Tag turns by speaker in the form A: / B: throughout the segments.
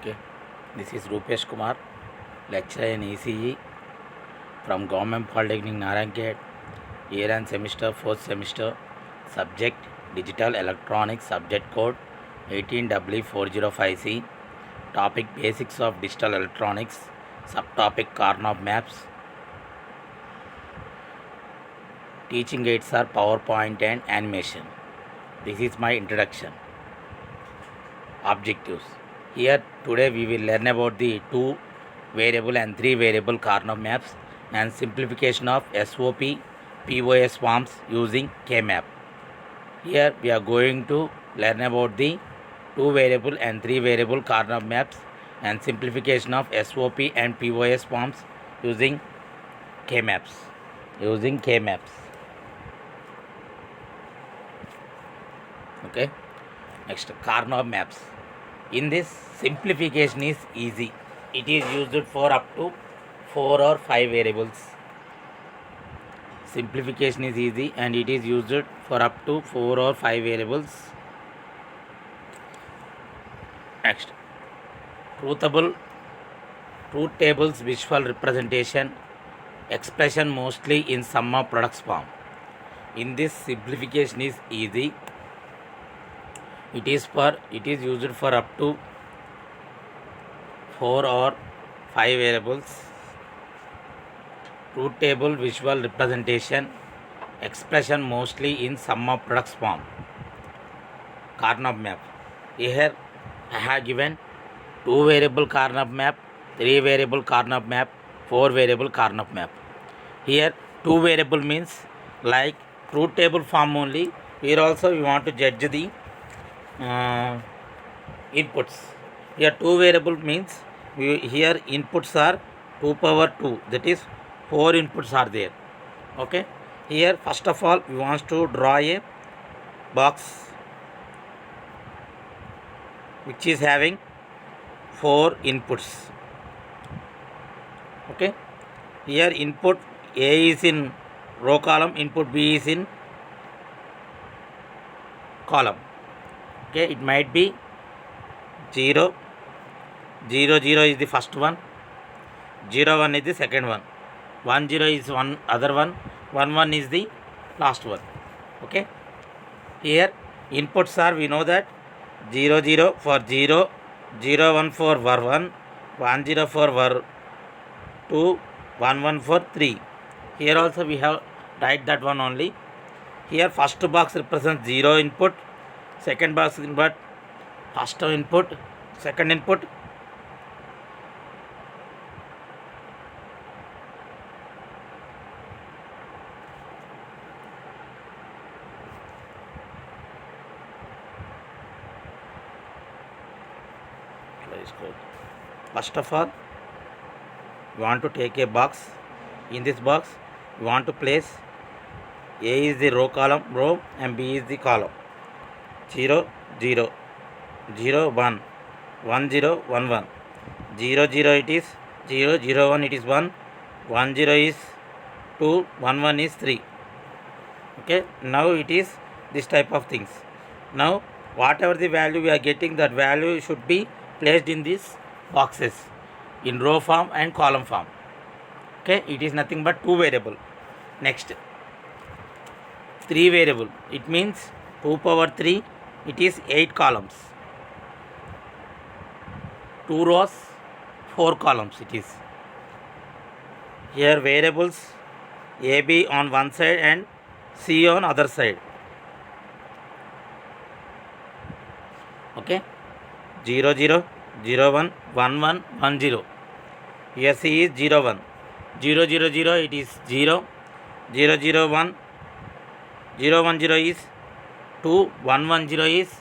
A: Okay, this is Rupesh Kumar, lecturer in ECE from Government Polytechnic Narayankhet, year and semester, 4th semester, subject Digital Electronics, subject code 18W405C, topic Basics of Digital Electronics, subtopic Karnaugh Maps. Teaching aids are PowerPoint and animation. This is my introduction. Objectives. Here today we will learn about the 2 variable and 3 variable Karnaugh maps and simplification of SOP POS forms using KMap. Here we are going to learn about the 2 variable and 3 variable Karnaugh maps and simplification of SOP and POS forms using KMaps. Okay. Next, Karnaugh maps. In this, simplification is easy. It is used for up to 4 or 5 variables. Simplification is easy and it is used for up to 4 or 5 variables. Next, truth tables visual representation, expression mostly in sum of products form. In this, simplification is easy. It is used for up to 4 or 5 variables. Truth table visual representation, expression mostly in sum of products form. Karnaugh map. Here I have given 2 variable Karnaugh map, 3 variable Karnaugh map, 4 variable Karnaugh map. Here 2 variable means like truth table form only. Here also we want to judge the inputs. Here 2 variable means here inputs are 2 power 2, that is 4 inputs are there. Okay, here first of all we want to draw a box which is having 4 inputs. Okay, here input A is in row column, input B is in column. Okay, it might be 0, 0, 0 is the first one, 0, 1 is the second one, 1, 0 is one other one, 1, 1 is the last one. Okay, here inputs are, we know that 0, 0 for 0, 0, 1 for var 1, 1, 0 for var 2, 1, 1 for 3. Here also we have write that one only. Here first box represents 0 input, second box input, first input, second input. First of all, you want to take a box. In this box, you want to place A is the row and B is the column. 0, 0, 0, 1, 1, 0, 1, 1, 0, 0 it is 0, 0, 1 it is 1, 1, 0 is 2, 1, 1 is 3. Okay, now it is this type of things. Now whatever the value we are getting, that value should be placed in these boxes in row form and column form. Okay, it is nothing but 2 variable. Next, 3 variable, it means 2 power 3, it is 8 columns, 2 rows, 4 columns it is. Here variables AB on one side and C on other side. Okay, 0, 0, 0, 1, 1, 1, 1, 0. Here C is 0, 1, 0, 0, 0 it is 0, 0, 0, 1, 0, 1, 0 is 2, 1, 1, 0 is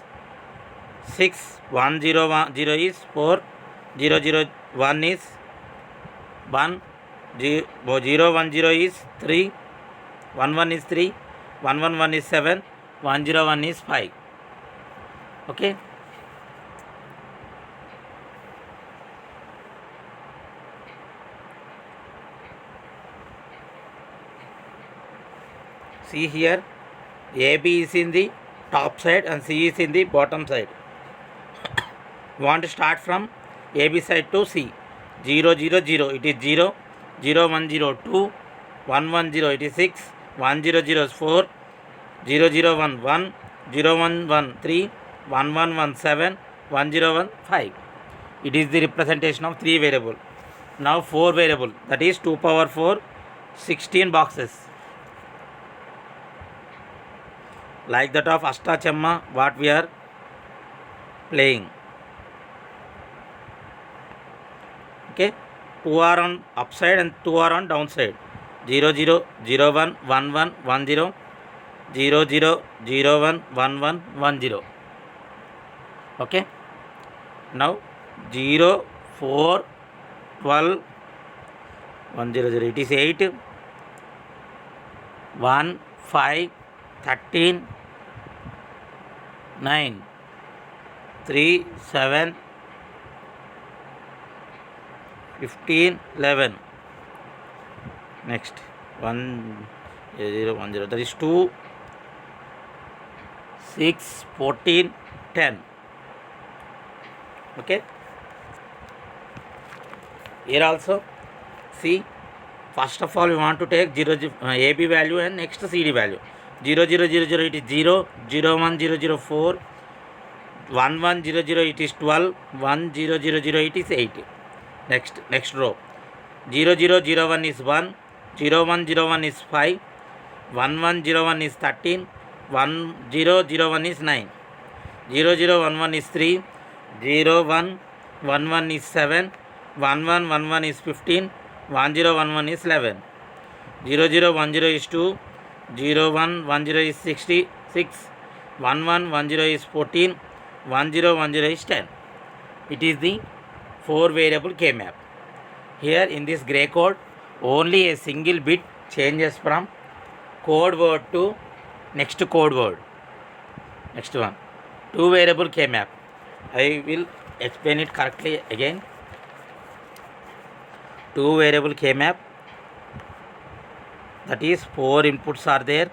A: 6, 1, 0, 1, 0 is 4, 0, 0, 1 is 1, 0, 1, 0 is 3, 1, 1 is 3, 1, 1, 1 is 7, 1, 0, 1 is 5. Okay. See here, AB is in the top side and C is in the bottom side. We want to start from AB side to C. 0 0 0 it is 0, 0 1 0 2, 1 1 0 it is 6, 1 0 0 is 4, 0 0 1 1, 0 1 1 3, 1 1 1 7, 1 0 1 5. It is the representation of 3 variable. Now 4 variable, that is 2 power 4, 16 boxes. Like that of Ashtachamma, what we are playing. Okay, 2 are on upside and 2 are on downside. 0 0 0 1 1 1 1 0, 0 0 0 1 1 1 1 0. Okay, now 0 4 12 1 0 0 it is 8, 1 5 13 9 3 7 15 11. Next 1 0 1 0, that is 2 6 14 10. Okay, here also see, first of all we want to take 0 AB value and next CD value. 0 0 0 0 it is 0, 0 1 0 0 4, 1 1 0 0 it is 12, 1 0 0 0 it is 8. Next row, 0 0 0 1 is 1, 0 1 0 1 is 5, 1 1 0 1 is 13, 1 0 0 1 is 9, 0 0 1 1 is 3, 0 1 1 1 is 7, 1 1 1 1 is 15, 1 0 1 1 is 11, 0 0 1 0 is 2, 0 1 1 0 is 66, 1 1 1 0 is 14, 1 0 1 0 is 10. It is the 4 variable K map. Here in this gray code, only a single bit changes from code word to next code word. Next one, 2 variable K map. I will explain it correctly again. 2 variable K map, that is 4 inputs are there.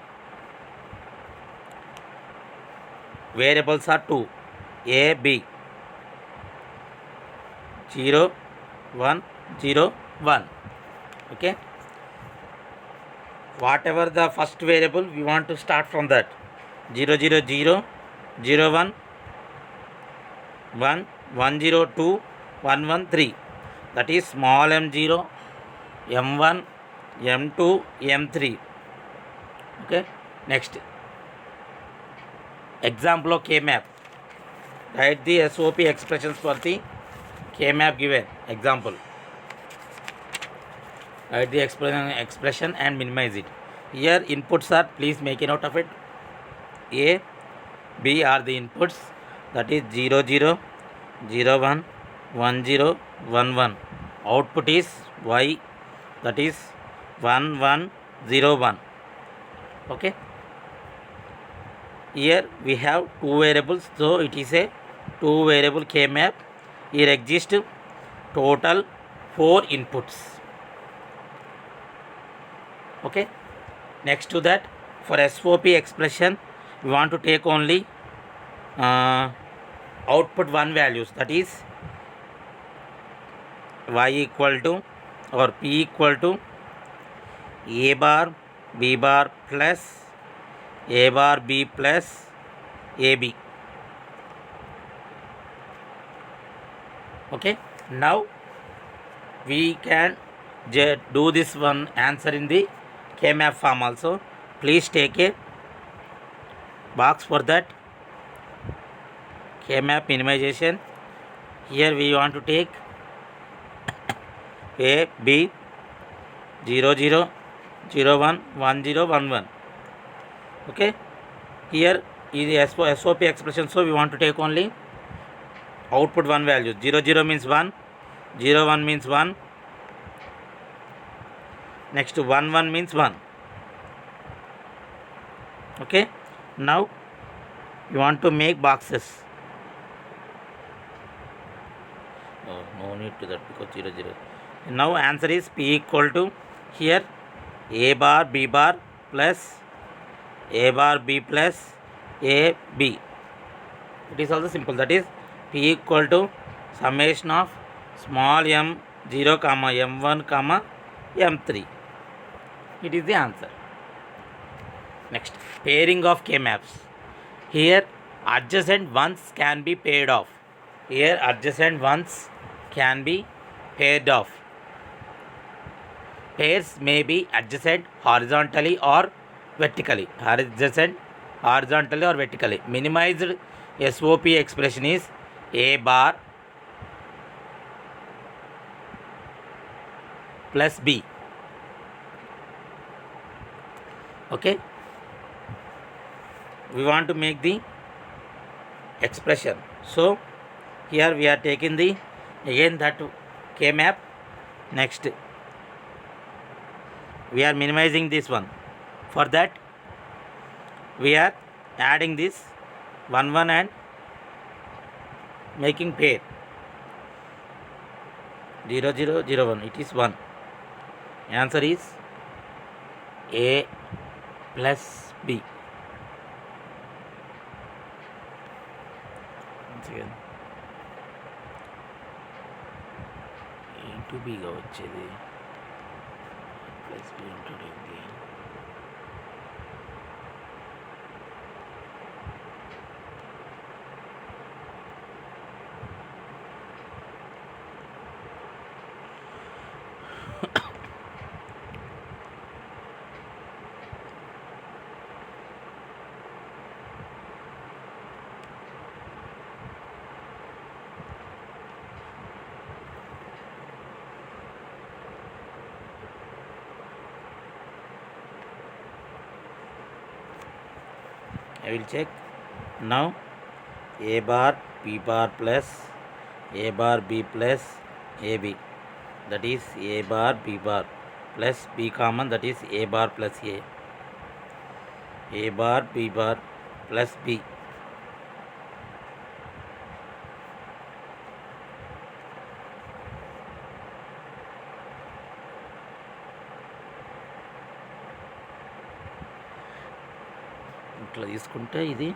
A: Variables are 2, A, B, 0 1 0 1. Okay, whatever the first variable, we want to start from that. 0 0 0 0 1 1 1 0 2 1 1 3, that is small m0, m1, m2, m3. Okay, next example of K map. Write the SOP expressions for the K map given. Example, write the expression and minimize it. Here inputs are, please make a note of it. A, B are the inputs, that is 0 0 0 1 1 0 1 1. Output is Y, that is 1 1 0 1. Okay, here we have 2 variables, so it is a 2 variable K map. Here exist total 4 inputs. Okay, next to that, for SOP expression, we want to take only output 1 values, that is Y equal to or P equal to A bar B bar plus A bar B plus AB. Okay, now we can do this one answer in the K map form also. Please take a box for that. K map minimization. Here we want to take A, B, 0 0 0 1 1 0 1 1. Okay, here is the SOP expression, so we want to take only output 1 value. 0 0 means 1, 0 1 means 1, next 1 1 means 1. Okay, now you want to make boxes. Oh, no need to that because 0 0. Now answer is P equal to, here A bar B bar plus A bar B plus A B. It is also simple, that is P equal to summation of small m0 comma m1 comma m3. It is the answer. Next, pairing of K-maps. Here adjacent ones can be paired off. Here adjacent ones can be paired off. Pairs may be adjacent horizontally or vertically. Adjacent horizontally or vertically. Minimized SOP expression is A bar plus B. Okay. We want to make the expression. So here we are taking the again that K map. Next we are minimizing this one. For that we are adding this 1 1 and making pair 0 0 0 1. It is 1. Answer is A plus B. Once again A into B గా వచ్చేది plus B ఉంటుంది. I will check now. A bar B bar plus A bar B plus AB, that is A bar B bar plus B common, that is A bar plus A bar B bar plus B. ఇట్లా తీసుకుంటే ఇది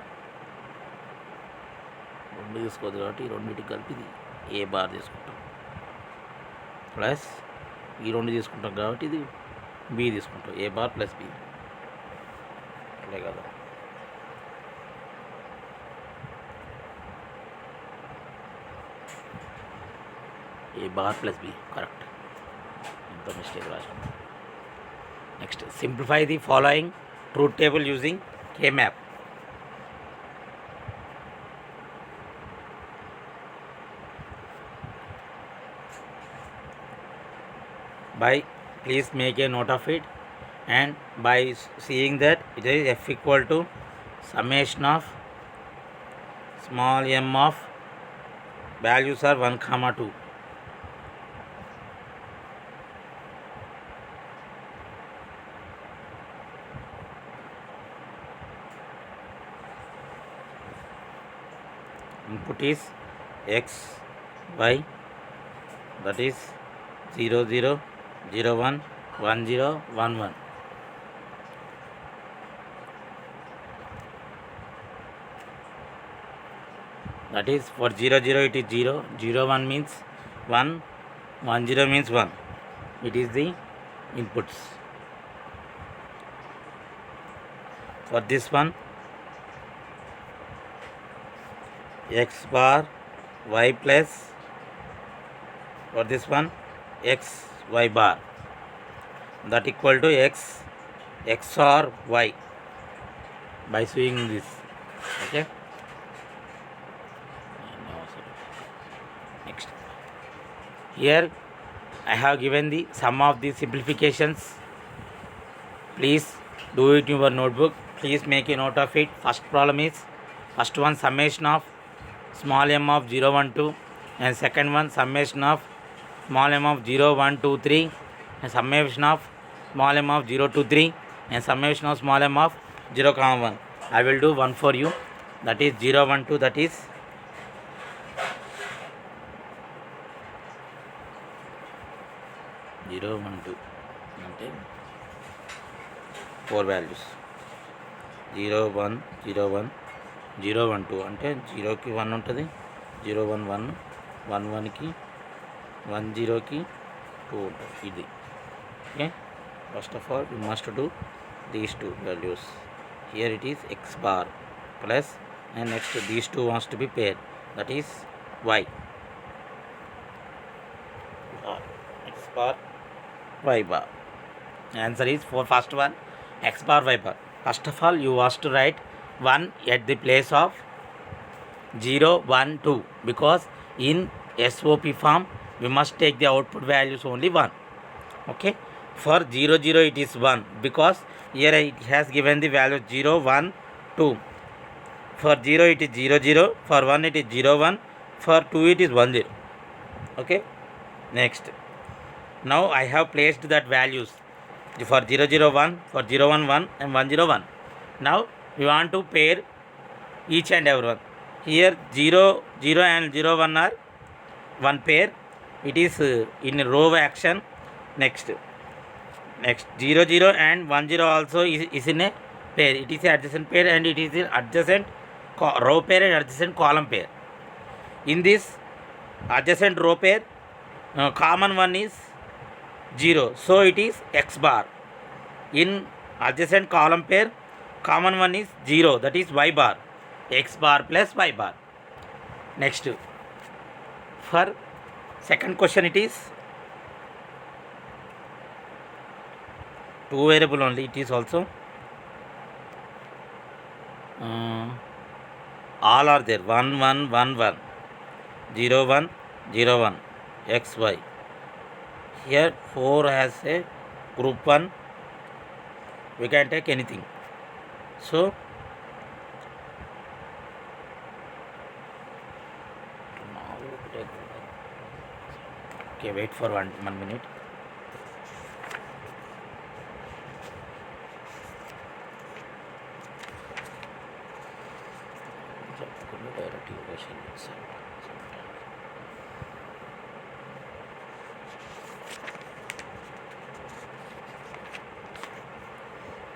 A: రెండు తీసుకోవద్దు కాబట్టి ఈ రెండింటికి కలిపి ఇది ఏ బార్ తీసుకుంటాం ప్లస్ ఈ రెండు తీసుకుంటాం కాబట్టి ఇది బి తీసుకుంటాం. ఏ బార్ ప్లస్ బి అదే కదా. ఏ బార్ ప్లస్ బి కరెక్ట్. ఇంత మిస్టేక్ రాసాం. Next, simplify the following truth table using K-map. Please make a note of it, and by seeing that it is F equal to summation of small m of values are 1, 2. Input is x, y, that is 0 0 0 1 1 0 1 1. That is for 0 0 it is 0 0 1 means 1 1 0 means 1. It is the inputs. For this one, x bar y plus, for this one x y bar, that equal to x XOR y by seeing this. Okay. Next, here I have given the sum of the simplifications. Please do it in your notebook. Please make a note of it. First problem is, first one summation of small m of 0 1 2, and second one summation of small m of 0 1 2 3, and summation of small m of 0 2 3, and summation of small m of 0 1. I will do one for you, that is 0 1 2, that is 0 1 2 అంటే 4 values. 0 1 0 1 0 1 2 అంటే 0కి 1 ఉంటుంది, 0 1 1 1 1కి 10 కి 2 ఉంటుంది ఇది. Okay, first of all you must do these two values. Here it is x bar plus, and next these two wants to be paired, that is y. X bar y bar. Answer is for first one x bar y bar. First of all you want to write 1 at the place of 0 1 2, because in SOP form we must take the output values only 1. Okay, for 0 0 it is 1, because here it has given the value 0 1 2. For 0 it is 0 0, for 1 it is 0 1, for 2 it is 1 0. Okay, next, now I have placed that values for 0 0 1, for 0 1 1, and 1 0 1. Now we want to pair each and every one. Here 0 0 and 0 1 are one pair, it is in row action. Next 0 0 and 1 0 also is in a pair, it is a adjacent pair, and it is an adjacent row pair and adjacent column pair. In this adjacent row pair, common one is 0, so it is x bar. In adjacent column pair, common one is 0, that is y bar. X bar plus y bar. Next, for second question, it is 2 variable only, it is also all are there, 1 1 1 1, 0 1 0 1, x y. Here 4 has a group 1, we can take anything. So okay, wait for one minute.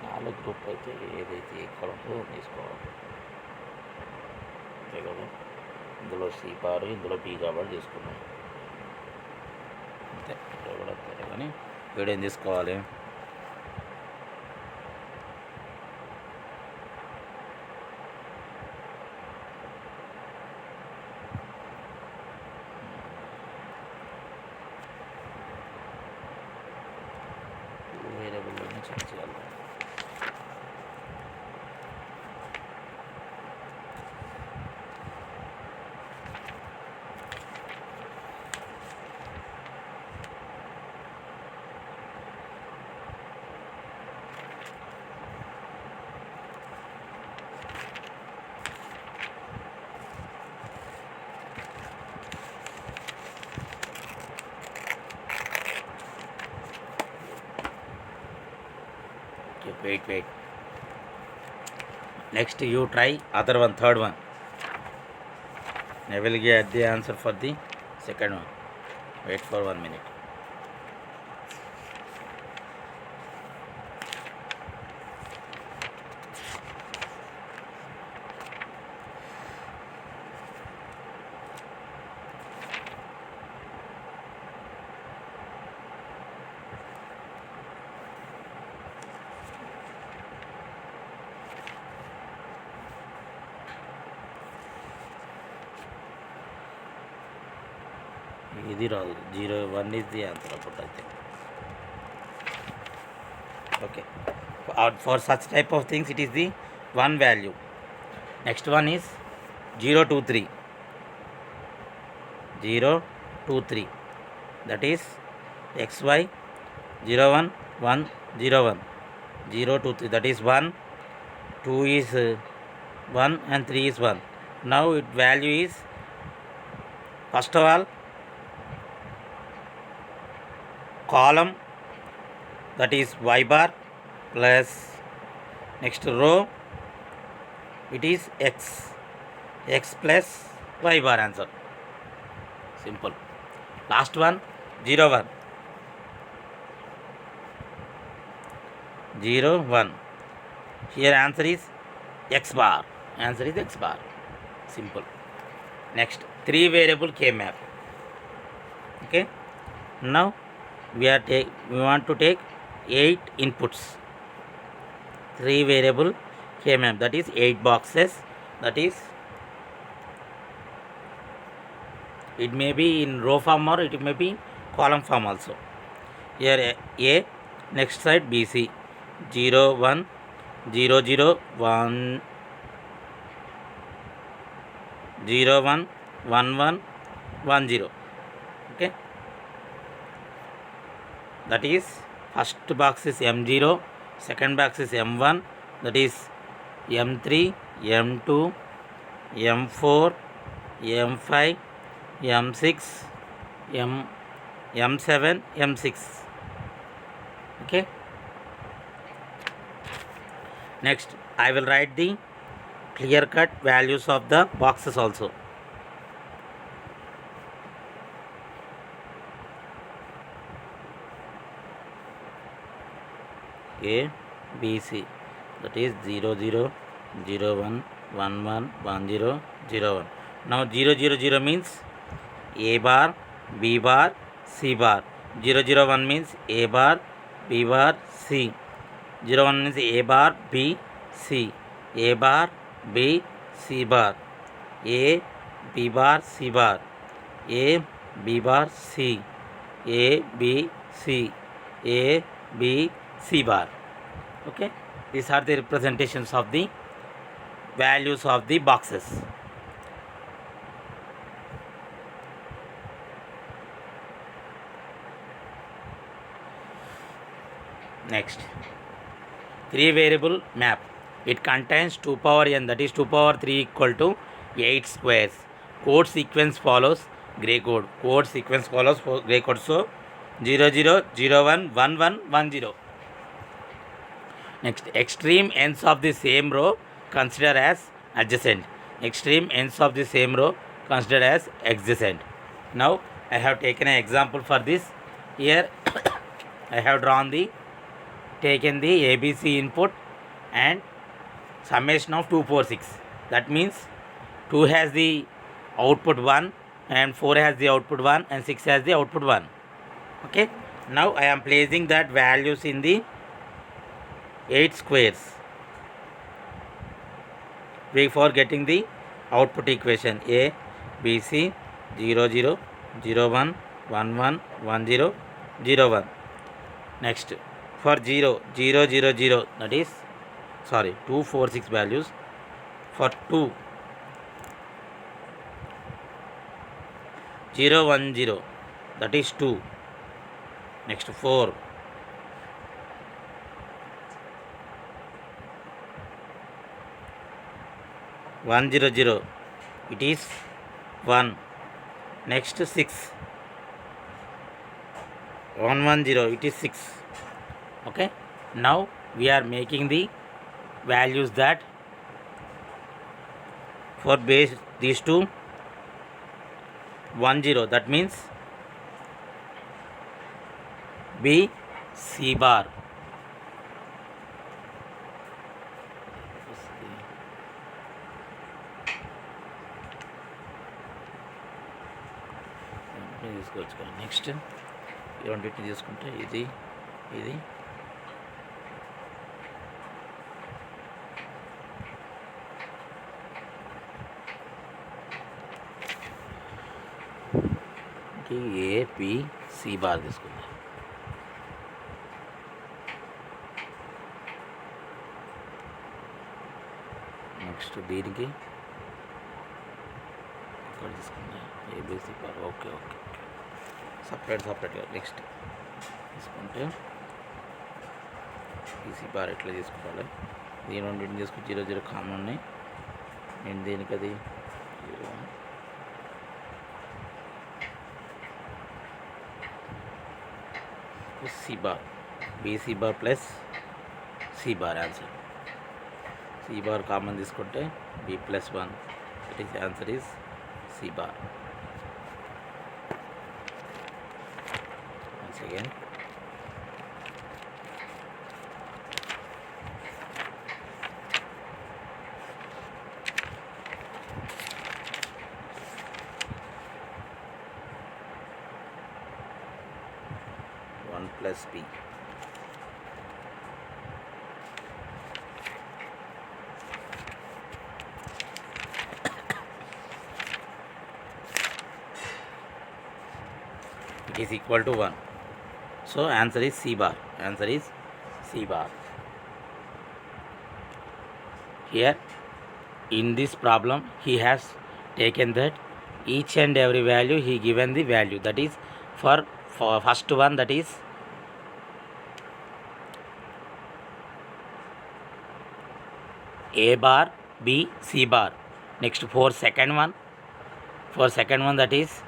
A: నాలుగు group అయితే ఏదైతే ఎక్కడ ఉందో తీసుకోవాలి అంతే కదా. ఇందులో C బారు, ఇందులో బి కాబట్టి తీసుకున్నాం అంతే. ఇక్కడ కూడా అంతే కానీ వీడేం తీసుకోవాలి, వేరియబుల్లోనే చెక్ చేయాలి. Wait. Next you try other one, third one. I will get the answer for the second one. Wait for 1 minute. ఇది రాదు, 0 1 is the answer అప్పుడు అయితే. Okay, for such type of things it is the one value. Next one is 0 2 3, 0 2 3, that is xy 0 1 1 0 1, 0 2 3, that is 1, 2 is 1, and 3 is 1. Now its value is, first of all, column, that is y bar, plus next row it is x plus y bar. Answer simple. Last one 0 1, 0 1. Here answer is x bar. Answer is x bar. Simple. Next, 3 variable K map. Okay. Now we want to take 8 inputs, 3 variable kmap, that is 8 boxes, that is it may be in row form or it may be column form also. Here A, next side BC, 0 1 0 0 1 0 1 1 1 1 0. Okay, that is first box is M0, second box is M1, that is M3, M2, M4, M5, M6, M7, M6. Okay, next I will write the clear cut values of the boxes also. A, B, C, that is 0 0 0 1 1 1 1 0 0 1. Now 0 0 0 means A bar, B bar, C bar. 0 0 1 means A bar, B bar, C. 0 1 means A bar, B, C. A bar, B, C bar. A, B bar, C bar. A, B bar, C. A, B, C. A, B, C bar. Okay, these are the representations of the values of the boxes. Next, 3 variable map. It contains 2 power n, that is 2 power 3 equal to 8 squares. Code sequence follows gray code. Code sequence follows gray code. So 0 0 0 1 1 1 1 0. Next, extreme ends of the same row consider as adjacent. Extreme ends of the same row consider as adjacent. Now I have taken an example for this. Here I have taken the ABC input and summation of 2 4 6. That means 2 has the output 1 and 4 has the output 1 and 6 has the output 1. Okay, now I am placing that values in the 8 squares before getting the output equation. A, B, C, 0 0 0 1 1 1 1 0 0 1. Next, for 0 0 0 0, that is 2 4 6 values. For 2, 0 1 0, that is 2. Next, 4, 1 0 0, it is 1. Next, 6, 1 1 0, it is 6. Okay, now we are making the values that for base these two 1 0, that means B, C bar. Next ఈ రెండింటిని తీసుకుంటే ఇది ఇది A B C bar తీసుకుందాం. Next దీనికి ఇక్కడ తీసుకుందాం ABC bar. Okay okay సపరేట్గా నెక్స్ట్ తీసుకుంటే ఈసీ బార్ ఎట్లా తీసుకోవాలి. దీని రెండింటిని తీసుకుని 0 0 కామన్ ఉన్నాయి. నేను దీనికి అది सी बार, बी सी बार प्लस सी बार आंसर. सी बार कामन తీసుకుంటే b plus 1, that is answer is c bar. Once again, plus B. It is equal to 1. So answer is C bar. Answer is C bar. Here in this problem he has taken that each and every value he given the value, that is for first one, that is A bar, B, C bar. Next for second one that is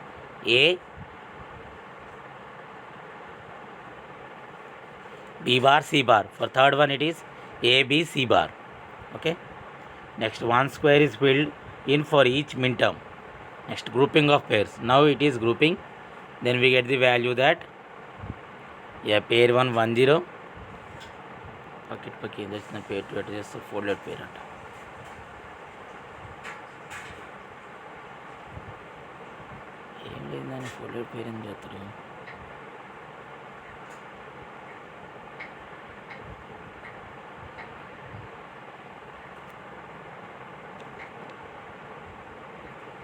A: A, B bar, C bar. For third one it is A, B, C bar. Okay. Next 1 square is filled in for each minterm. Next grouping of pairs. Now it is grouping. Then we get the value that pair 1 1 0. Bucket that's not pair 2, it is a folded pair. ఏం లేదు దాన్ని folded పేర్ ఏం చేస్తారు.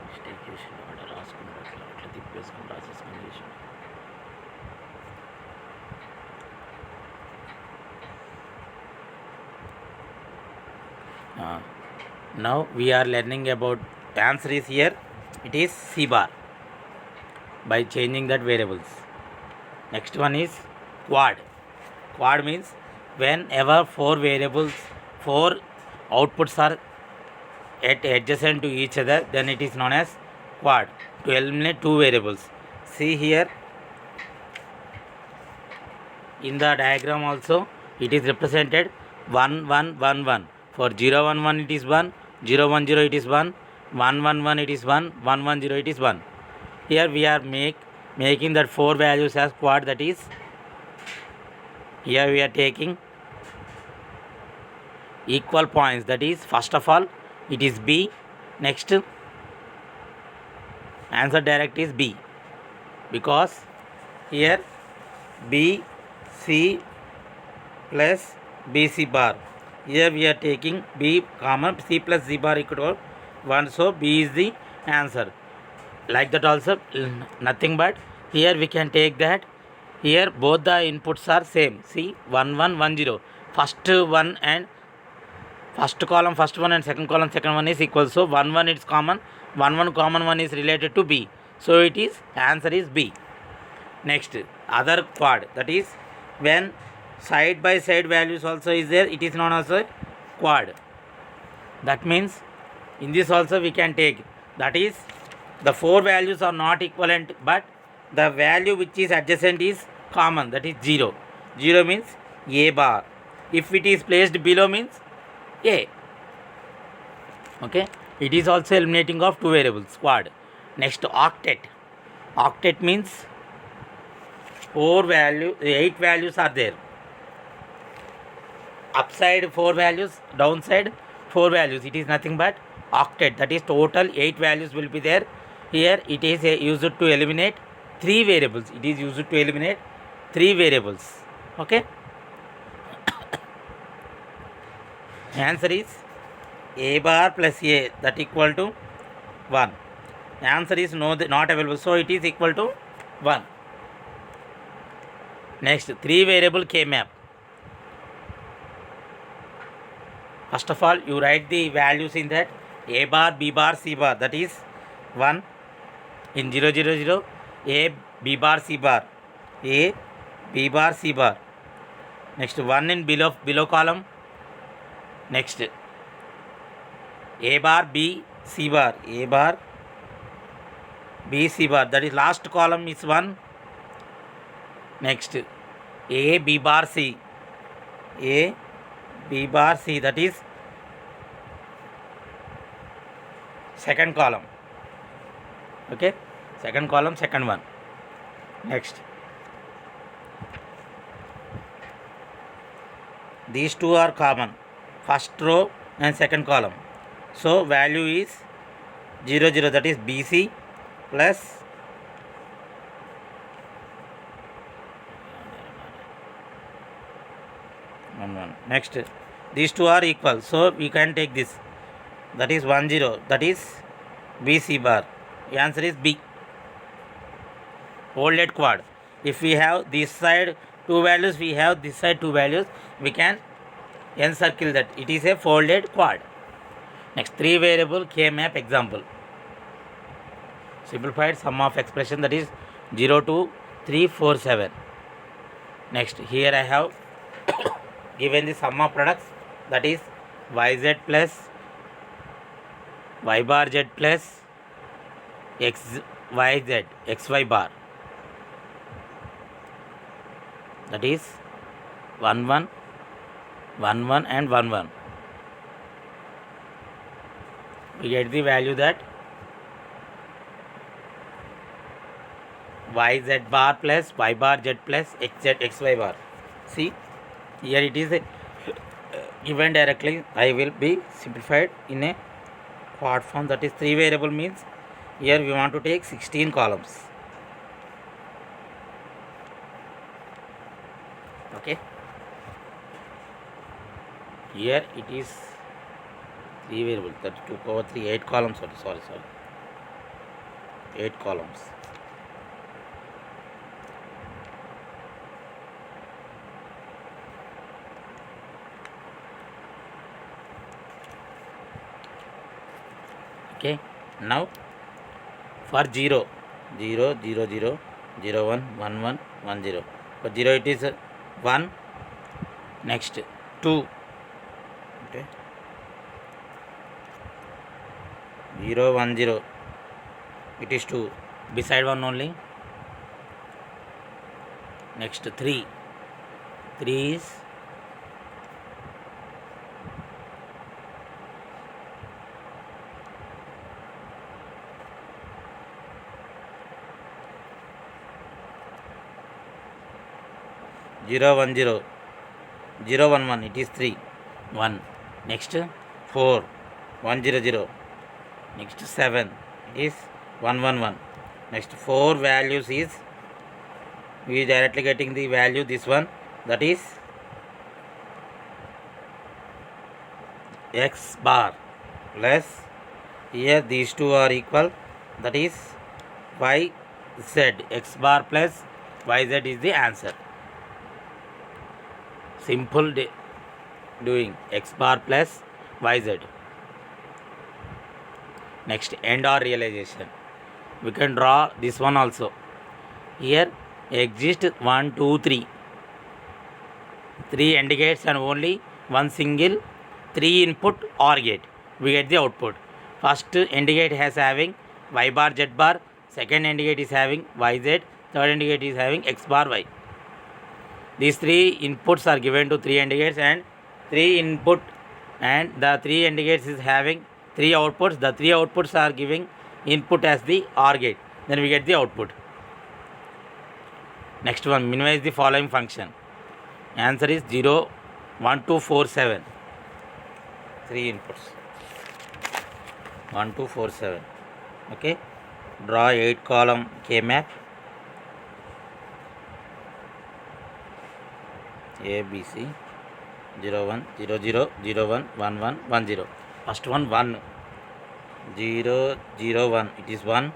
A: Mistake చేసిన వాడు రాసుకున్నాడు, అట్లా తిప్పేసుకుని రాసేసుకుని చేసాడు. Now we are learning about answer is here. It is C bar by changing that variables. Next one is quad. Quad means whenever 4 variables, 4 outputs are adjacent to each other, then it is known as quad. To eliminate 2 variables, see here in the diagram also it is represented 1 1 1 1. For 0 1 1 it is 1, 0 1 0 it is 1, 1 1 1 it is 1, 1 1 0 it is 1. Here we are making that 4 values as quad, that is here we are taking equal points, that is first of all it is B. Next answer direct is B, because here B C plus BC bar. Here we are taking B common, C plus C bar equal to 1, so B is the answer. Like that also nothing but here we can take that here both the inputs are same. See 1 1 1 0, first one and first column first one and second column second one is equal, so 1 1 it's common, 1 1 common one is related to B, so it is answer is B. Next other quad, that is when side by side values also is there, it is known as a quad. That means in this also we can take, that is the 4 values are not equivalent but the value which is adjacent is common, that is 0. 0 means A bar. If it is placed below means A. Okay, it is also eliminating of 2 variables, quad. Next octet. Octet means 8 values are there. Upside 4 values, downside 4 values, it is nothing but octet, that is total 8 values will be there. Here it is used to eliminate 3 variables. It is used to eliminate 3 variables. Okay. Answer is A bar plus A, that equal to 1. Answer is no, not available, so it is equal to 1. Next 3 variable K map. First of all you write the values in that A bar, B bar, C bar, that is 1 in 0 0 0, A B bar C bar, A B bar C bar. Next 1 in below column. Next A bar B C bar, A bar B C bar, that is last column is 1. Next A B bar C, A B bar C, that is second column. Okay, second column second one. Next these two are common, first row and second column, so value is 0 0, that is BC plus Next, these two are equal, so we can take this. That is 1 0. That is BC bar. The answer is B. Folded quad. If we have this side two values, we have this side two values, we can encircle that. It is a folded quad. Next, 3 variable K map example. Simplified sum of expression, that is 0 to 3 4 7. Next, here I have given the sum of products, that is yz plus y bar z plus xyz xy bar, that is 1 1 1 1 and 1 1. We get the value that yz bar plus y bar z plus xz xy bar. See, here it is given directly. I will be simplified in a quad form, that is 3 variable means here we want to take 16 columns. Okay, here it is 3 variable, 32 power 3, 8 columns, sorry 8 columns. Okay, now for 0 0 0 0 0 1 1 1 1 0, for 0 it is 1. Next 2, okay, 0 1 0, it is 2, beside 1 only. Next 3 is 0 1 0 0 1 1, it is 3 1. Next 4 1 0 0. Next 7, it is 1 1 1. Next 4 values is, we directly getting the value, this one, that is x bar plus, here these two are equal, that is y z. X bar plus y z is the answer. Simple doing, x bar plus y z. Next, AND OR realization. We can draw this one also. Here exist 1 2 3 AND gates and only one single 3 input OR gate. We get the output. First AND gate has having y bar z bar, second AND gate is having yz, third AND gate is having x bar y. These 3 inputs are given to 3 AND gates and 3 input, and the 3 AND gates is having 3 outputs. The 3 outputs are giving input as the OR gate. Then we get the output. Next one, minimize the following function. Answer is 0 1 2 4 7. 3 inputs 1 2 4 7. Okay, draw 8 column K map. A B C 0 1 0 0 0 1 1 1 1 0. First one 1 0 0 1, it is 1.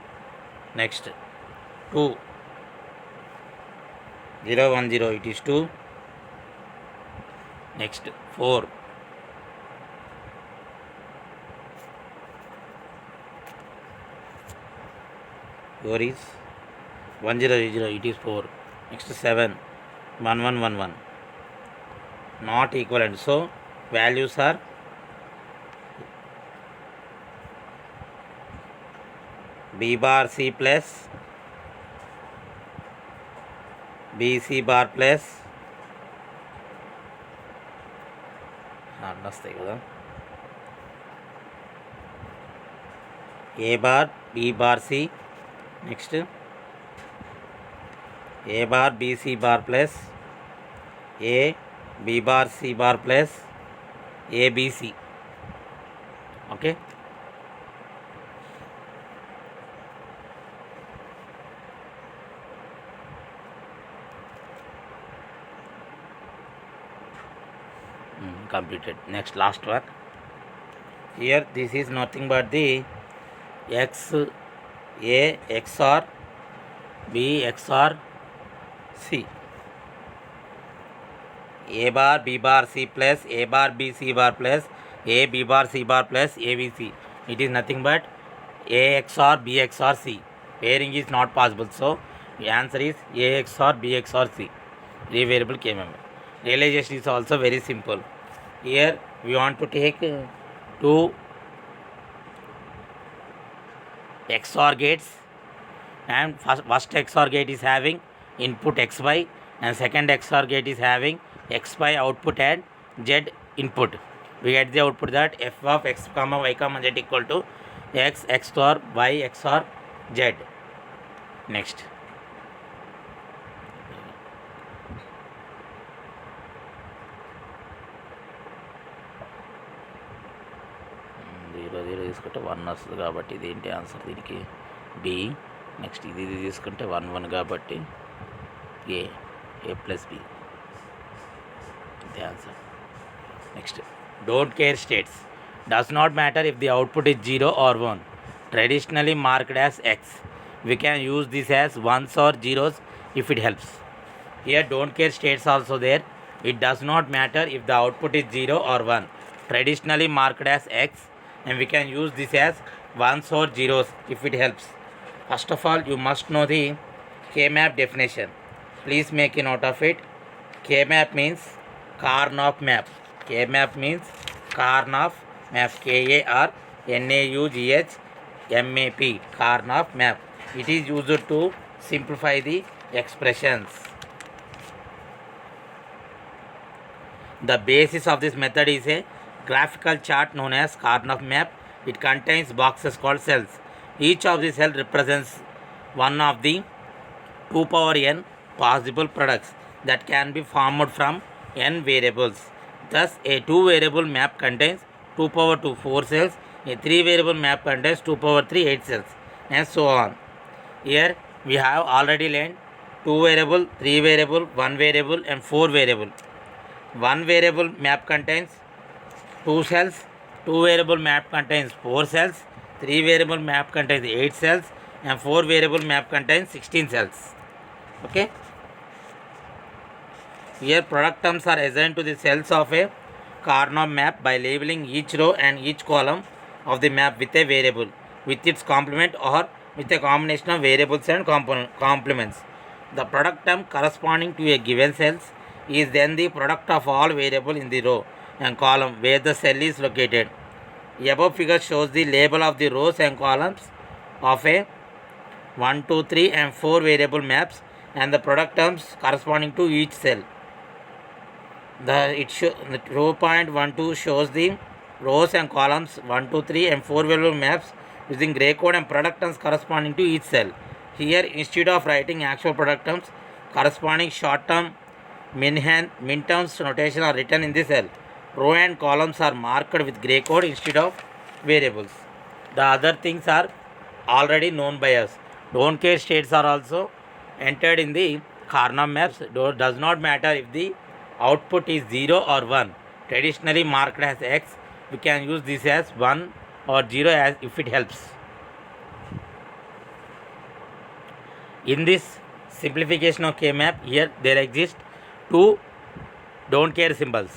A: Next 2 0 1 0, it is 2. Next 4 is 1 0 0, it is 4. Next 7 1 1 1 1, not equivalent, so values are B bar C plus BC bar plus వస్తాయి కదా, A bar B bar C. Next A bar BC bar plus A B bar C bar plus ABC. Okay, completed. Next, last one. Here this is nothing but the x a xor b xor c, a bar b bar c plus a bar b c bar plus a b bar c bar plus a b c. It is nothing but a xor b xor c. Pairing is not possible, so the answer is a xor b xor c. Variable k member. Realization is also very simple. Here we want to take two XOR gates, and first XOR gate is having input xy, and second XOR gate is having xy output and z input. We get the output that f of x comma y comma z equal to x XOR y XOR z. Next. Zero తీసుకుంటే 1 వస్తుంది కాబట్టి ఇదేంటి answer దీనికి B. Next ఇది తీసుకుంటే 1 1 కాబట్టి ఏ plus B, ఇదే answer. Next, don't care states does not matter if the output is 0 or 1 traditionally marked as X. We can use this as ones or zeros if it helps. Here don't care states also there. It does not matter if the output is 0 or 1 traditionally marked as x, and we can use this as ones or zeros if it helps. First of all, you must know the K-map definition. Please make a note of it. K-map means Karnaugh map. K-map means Karnaugh map. Karnaugh map. Karnaugh map. It is used to simplify the expressions. The basis of this method is a graphical chart known as Karnaugh map. It contains boxes called cells. Each of the cells represents one of the 2 power n possible products that can be formed from n variables. Thus, a 2 variable map contains 2 power 2 4 cells. A 3 variable map contains 2 power 3 8 cells, and so on. Here we have already learned 2 variable, 3 variable, 1 variable and 4 variable. 1 variable map contains 2 cells, 2 variable map contains 4 cells, 3 variable map contains 8 cells, and 4 variable map contains 16 cells. Okay. Here product terms are assigned to the cells of a Karnaugh map by labeling each row and each column of the map with a variable, with its complement or with a combination of variables and complements. The product term corresponding to a given cells is then the product of all variables in the row and column where the cell is located. The above figure shows the label of the rows and columns of a 1, 2, 3 and 4 variable maps and the product terms corresponding to each cell. The 2.12 shows the rows and columns 1, 2, 3 and 4 variable maps using gray code and product terms corresponding to each cell. Here, instead of writing actual product terms, corresponding short term min terms notation are written in the cell. Row and columns are marked with gray code instead of variables. The other things are already known by us. Don't care states are also entered in the Karnaugh maps. Does not matter if the output is 0 or 1 traditionally marked as x. We can use this as 1 or 0 as if it helps. In this simplification of K-map, here there exist 2 don't care symbols.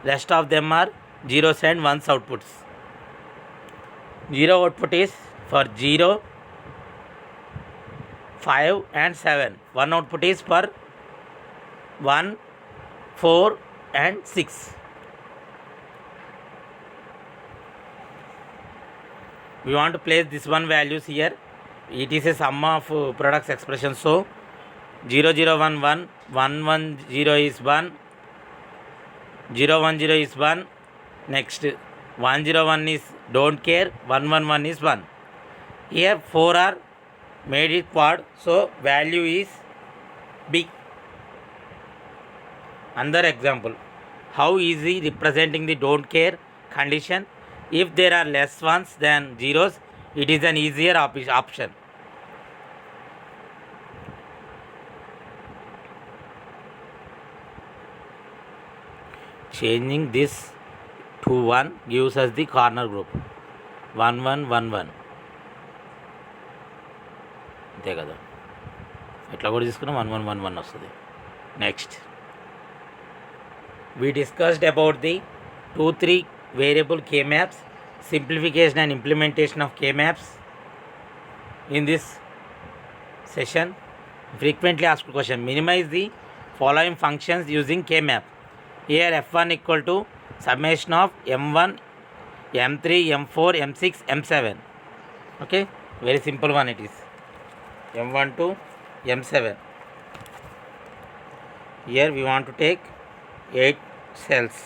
A: Rest of them are zeros and ones outputs. 0 output is for 0, 5 and 7. 1 output is for 1, 4 and 6. We want to place this one values here. It is a sum of products expression. So 0 0 1 1, 1 1 0 is 1, 0 1 0 is 1. Next 1 0 1 is don't care, 1 1 1 is 1. Here 4 are made it quad, so value is b. Another example, how easy representing the don't care condition. If there are less ones than zeros, it is an easier option. Changing this 2 1 gives us the corner group 1 1 1 1 అంతే కదా. ఇట్లా కూడా తీసుకున్నాం 1 1 1 1 వస్తుంది. Next we discussed about the 2-3 variable K-maps, simplification and implementation of K-maps in this session. Frequently asked question, minimize the following functions using K-map. Here f1 equal to summation of m1 m3 m4 m6 m7. Okay, very simple one it is, m1 to m7. Here we want to take 8 cells,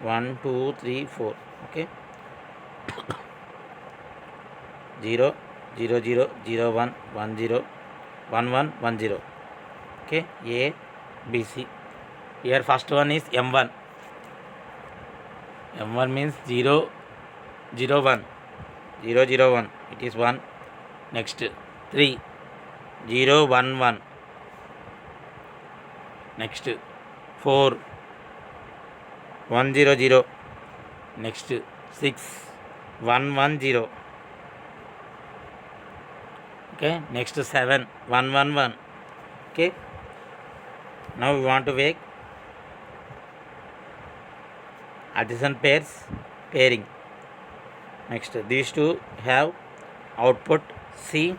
A: 1 2 3 4. Okay, 0 0 0 0 1 1 0 1 1 1 0. Okay, A B C. Here first one is m1. m1 means 0 0 1 0 0 1, it is 1. Next 3 0 1 1. Next 4 1 0 0. Next 6 1 1 0. Okay, next 7 1 1 1. Okay, now we want to make addition pairs, pairing. Next these two have output C,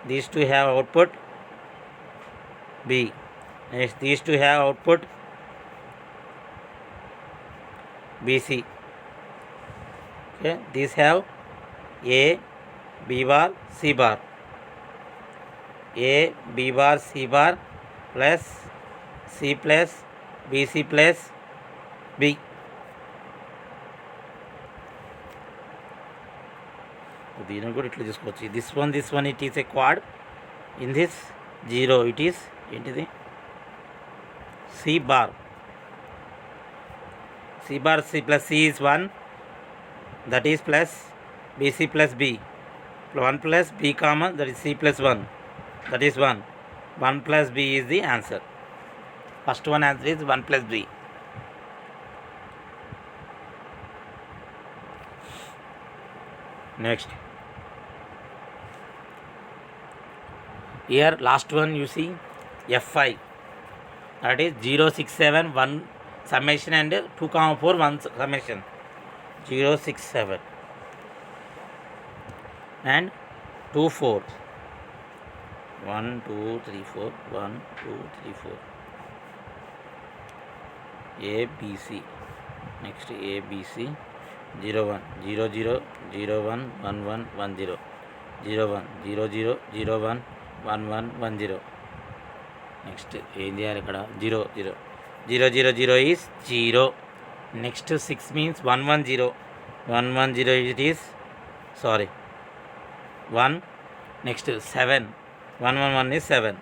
A: these two have output B. Next these two have output BC. Okay, these have A B bar C bar, A B bar C bar plus C plus BC plus B. దీని కూడా ఇట్లా తీసుకోవచ్చు. this one it is a quad. In this 0 it is ఏంటిది C bar. C bar C plus C is 1, that is plus BC plus B. 1 plus B comma, that is C plus 1, that is 1. 1 plus B is the answer. First one answer is 1 plus B. Next, here last one you see F5, that is 0 6 7 1 summation and 2 comma 4 1 summation. 0 6 7 and 2 4 1 2 3 4 1 2 3 4. A B C. Next A B C 0 1 0 0 0 1 1 1 1 0 0 1 0 0 0 1 1 1 1 0. Next ఏం చేయాలి ఇక్కడ 0 0 0 0 0 is 0. Next 6 means 1 1 0 1 1 0 it is, sorry 1. Next 7 1 1 1 is 7.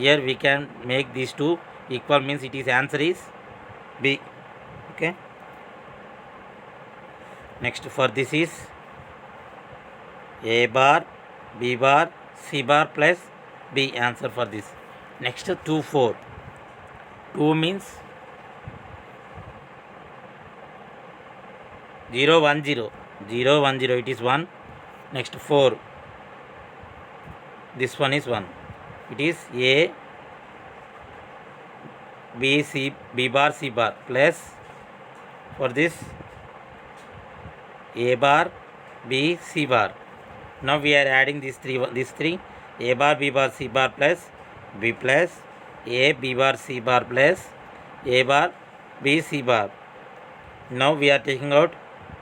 A: Here we can make these two equal, means it is answer is B. Okay, next for this is A bar B bar C bar plus B, answer for this. Next 2 4. 2 means 0 1 0 0 1 0, it is 1. Next 4, this one is 1, it is A B C B bar C bar plus for this A bar B C bar. Now we are adding these three A bar B bar C bar plus B plus A B bar C bar plus A bar B C bar. Now we are taking out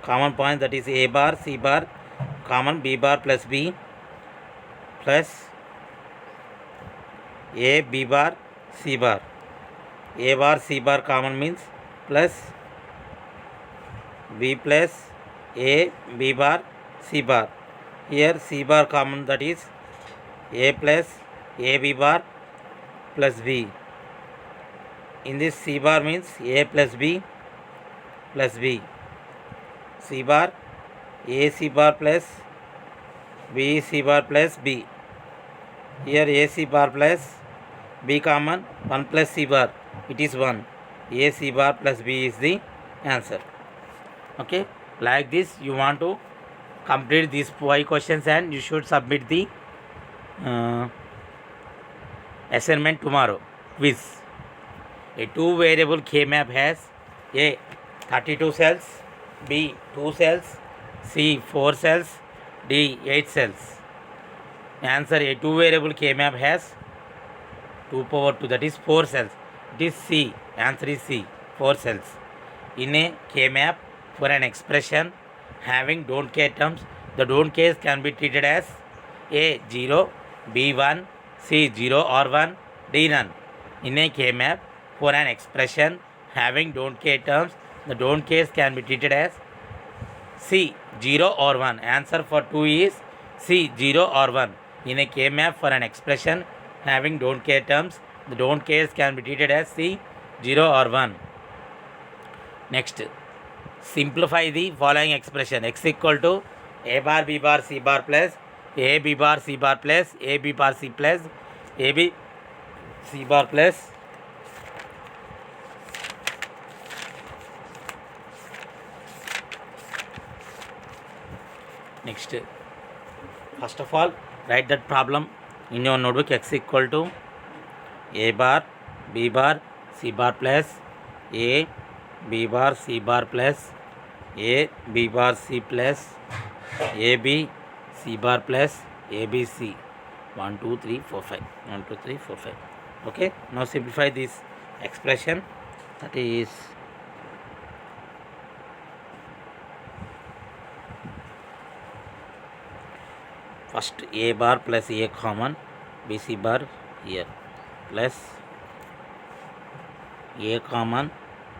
A: common point, that is A bar C bar common, B bar plus B plus A B bar C bar. A bar C bar common means plus B plus A B bar C bar. Here C bar common, that is A plus A B bar plus B. In this C bar means A plus B plus B. C bar A C bar plus B C bar plus B. Here A C bar plus B common, 1 plus C bar, it is 1. A C bar plus B is the answer. Okay, like this you want to complete these 5 questions and you should submit the assignment tomorrow quiz. A 2 variable K map has A 32 cells, B 2 cells, C 4 cells, D 8 cells. Answer: a 2 variable K map has 2 power 2, that is 4 cells. It is C. Answer is C, 4 cells. In a K map for an expression having don't care terms, the don't cares can be treated as A 0, B 1, C 0 or 1, D none. In a K map for an expression having don't care terms, the don't cares can be treated as C 0 or 1. Answer for 2 is C 0 or 1. In a K map for an expression having don't care terms, the don't cares can be treated as C 0 or 1. Next, simplify the following expression: x equal to a bar b bar c bar plus a b bar c bar plus a b bar c plus a b c bar plus next. First of all, write that problem in your notebook. X equal to a bar b bar c bar plus a b bar c bar plus a b bar c plus a b c bar plus a b c. 1 2 3 4 5. 1 2 3 4 5. Okay, now simplify this expression. That is first a bar plus a common, bc bar here, plus a common,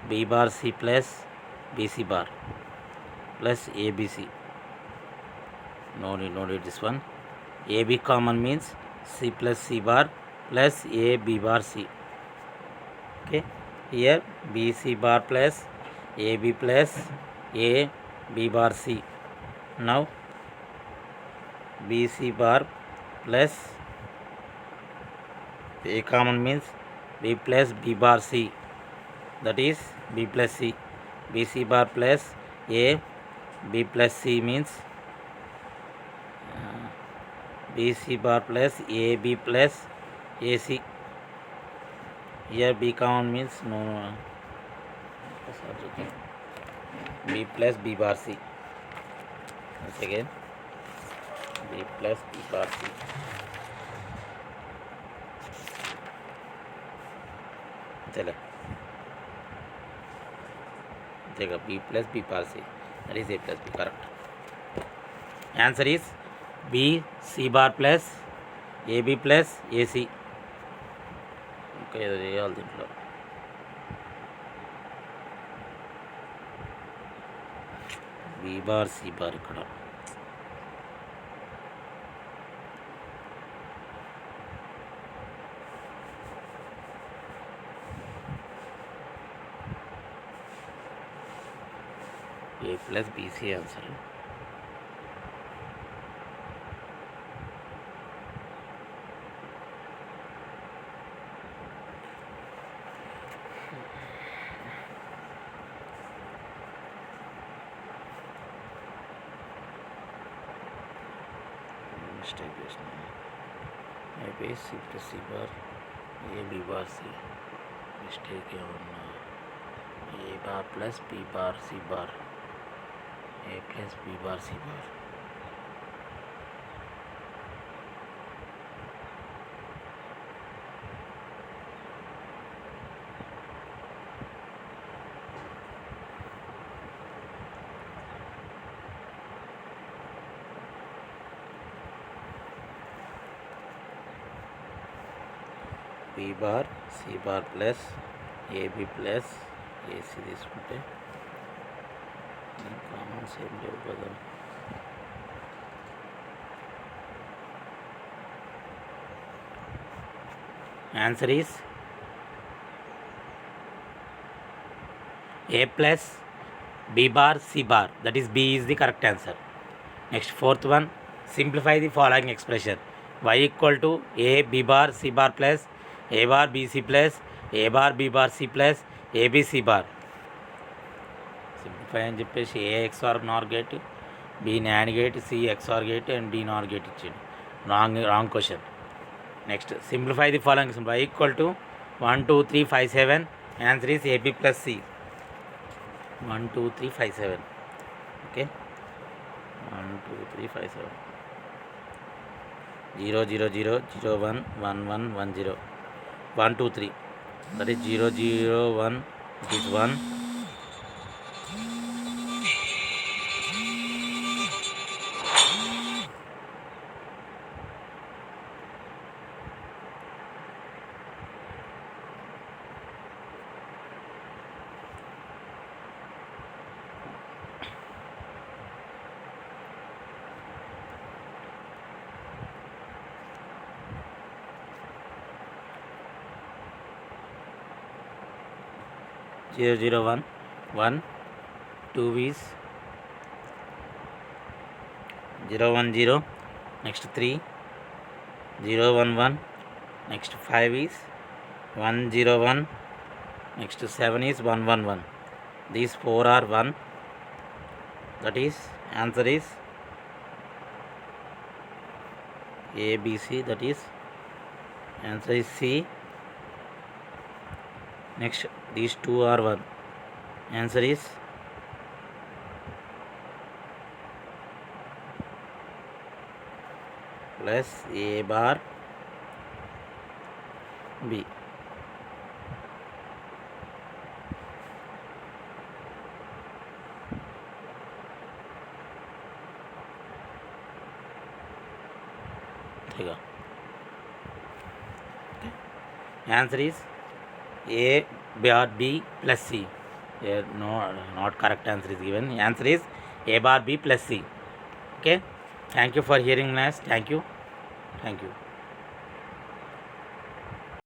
A: b bar c plus bc bar plus abc. No need this one. AB common means c plus c bar plus a b bar c. Okay, here bc bar plus ab plus a b bar c. Now bc bar plus a common means b plus b bar c, that is b plus c. bc bar plus a b plus c means bc bar plus ab plus ac. Here b common means no b plus b bar c. Once again, b plus b bar c. चले देखा b plus b bar c, that is a plus b. Correct. Answer is b c bar plus ab plus ac. Okay, all the floor. b bar c bar ikkada. A plus BC answer. Mistake is A base C plus C bar, A B bar C. Mistake on A bar plus B bar C bar. A plus B bar C bar. B bar C bar plus AB plus AC తీసుకుంటే Commons ఏం లేవు కదా. Answer is A plus B bar C bar, that is B is the correct answer. Next, fourth one, simplify the following expression: y equal to A B bar C bar plus A bar B C plus A bar B bar C plus A B C bar. Simple. Simplify అని చెప్పేసి A XOR NOR gate, B NAND gate, C XOR gate and D NOR gate ఇచ్చాడు. Wrong question. Next simplify the following. y equal to 1 2 3 5 7. Answer is AB plus C. 1 2 3 5 7. Okay, 1 2 3 5 7. 0 0 0 0 1 1 1 1 0 1 2 3. That is 0 0 1. It is 1. 0 0 1 1. 2 is 0 1 0. Next 3 0 1 1. Next 5 is 1 0 1. Next 7 is 1 1 1. These 4 are 1. That is answer is A B C. That is answer is C. Next these 2 are 1. Answer is plus A bar B. Answer is A bar B plus C. Here no, not correct answer is given. Answer is A bar B plus C. Okay, thank you for hearing us. Thank you.